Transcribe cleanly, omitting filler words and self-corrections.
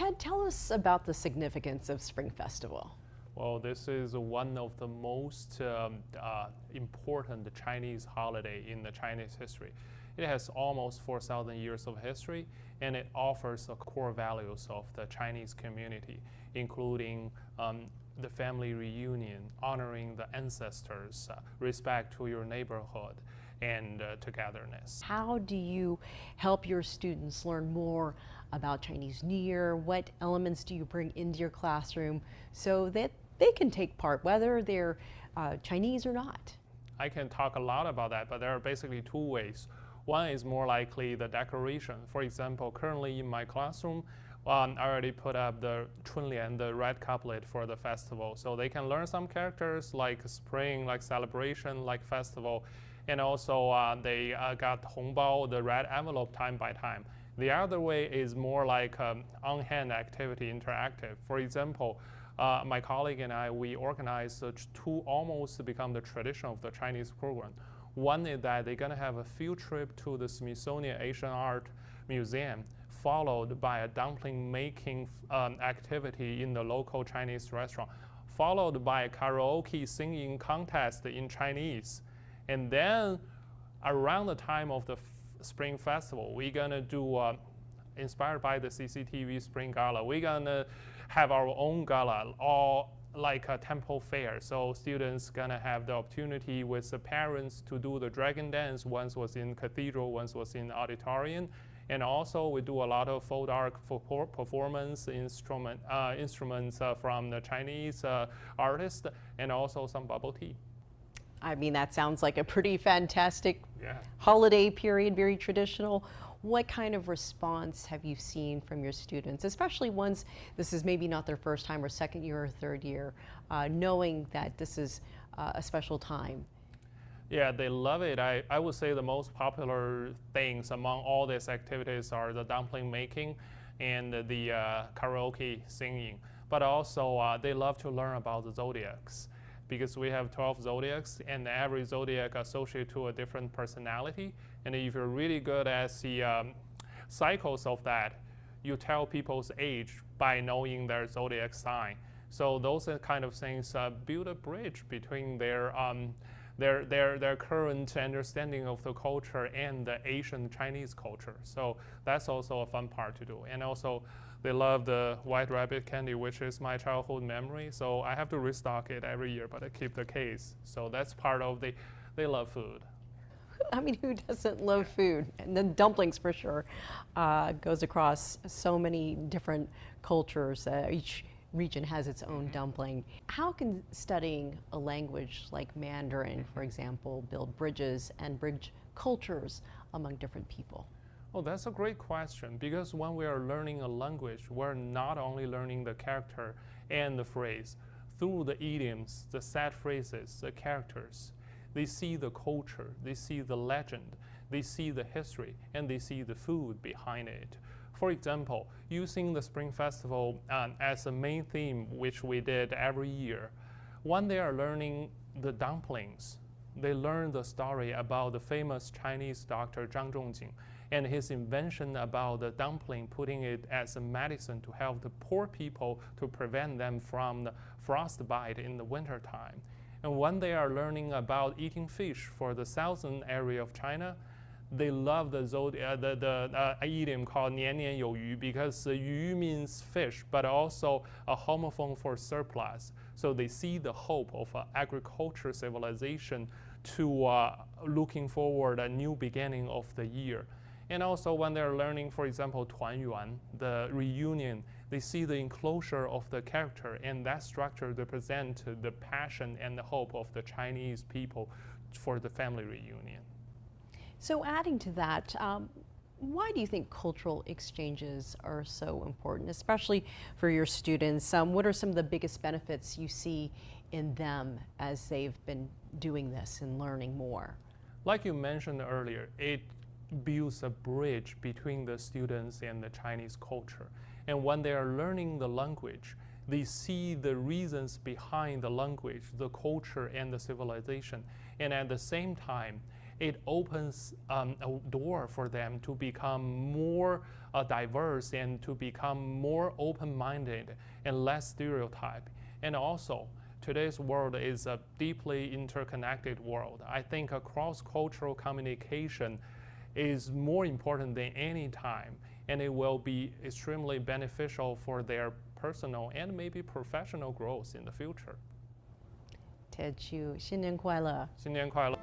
Ted, tell us about the significance of Spring Festival. Well, this is one of the most important Chinese holiday in the Chinese history. It has almost 4,000 years of history, and it offers the core values of the Chinese community, including the family reunion, honoring the ancestors, respect to your neighborhood, and togetherness. How do you help your students learn more about Chinese New Year? What elements do you bring into your classroom so that they can take part, whether they're Chinese or not? I can talk a lot about that, but there are basically two ways. One is more likely the decoration. For example, currently in my classroom, I already put up the Chunlian, the red couplet for the festival. So they can learn some characters like spring, like celebration, like festival. And also they got Hongbao, the red envelope, time by time. The other way is more like on-hand activity, interactive. For example, my colleague and I, we organized two almost become the tradition of the Chinese program. One is that they're going to have a field trip to the Smithsonian Asian Art Museum, followed by a dumpling making activity in the local Chinese restaurant, followed by a karaoke singing contest in Chinese. And then around the time of the Spring Festival, we're going to do, inspired by the CCTV Spring Gala, we're going to have our own gala, all like a temple fair. So students gonna have the opportunity with the parents to do the dragon dance. Once was in cathedral, once was in auditorium. And also we do a lot of folk art performance instruments from the Chinese artists, and also some bubble tea. I mean, that sounds like a pretty fantastic Yeah. holiday period, very traditional. What kind of response have you seen from your students, especially ones, this is maybe not their first time or second year or third year, knowing that this is a special time? Yeah, they love it. I would say the most popular things among all these activities are the dumpling making and the karaoke singing. But also they love to learn about the zodiacs, because we have 12 zodiacs, and every zodiac associated to a different personality. And if you're really good at the cycles of that, you tell people's age by knowing their zodiac sign. So those are kind of things build a bridge between their current understanding of the culture and the Asian Chinese culture. So that's also a fun part to do. And also, they love the white rabbit candy, which is my childhood memory. So I have to restock it every year, but I keep the case. So that's part of they love food. I mean, who doesn't love food? And then dumplings for sure goes across so many different cultures. Each region has its own dumpling. How can studying a language like Mandarin, for example, build bridges and bridge cultures among different people? Oh, that's a great question, because when we are learning a language, we're not only learning the character and the phrase. Through the idioms, the set phrases, the characters, they see the culture, they see the legend, they see the history, and they see the food behind it. For example, using the Spring Festival as a main theme, which we did every year, when they are learning the dumplings, they learn the story about the famous Chinese doctor Zhang Zhongjing and his invention about the dumpling, putting it as a medicine to help the poor people to prevent them from the frostbite in the wintertime. And when they are learning about eating fish for the southern area of China, they love the idiom called 年年有余, because 鱼 means fish, but also a homophone for surplus. So they see the hope of agriculture civilization to looking forward a new beginning of the year. And also when they're learning, for example, 团圆, the reunion, they see the enclosure of the character, and that structure represents the passion and the hope of the Chinese people for the family reunion. So adding to that, why do you think cultural exchanges are so important, especially for your students? What are some of the biggest benefits you see in them as they've been doing this and learning more? Like you mentioned earlier, it builds a bridge between the students and the Chinese culture. And when they are learning the language, they see the reasons behind the language, the culture, and the civilization. And at the same time, it opens a door for them to become more diverse and to become more open-minded and less stereotyped. And also, today's world is a deeply interconnected world. I think a cross-cultural communication is more important than any time, and it will be extremely beneficial for their personal and maybe professional growth in the future. Ted Chu, 新年快乐。新年快乐。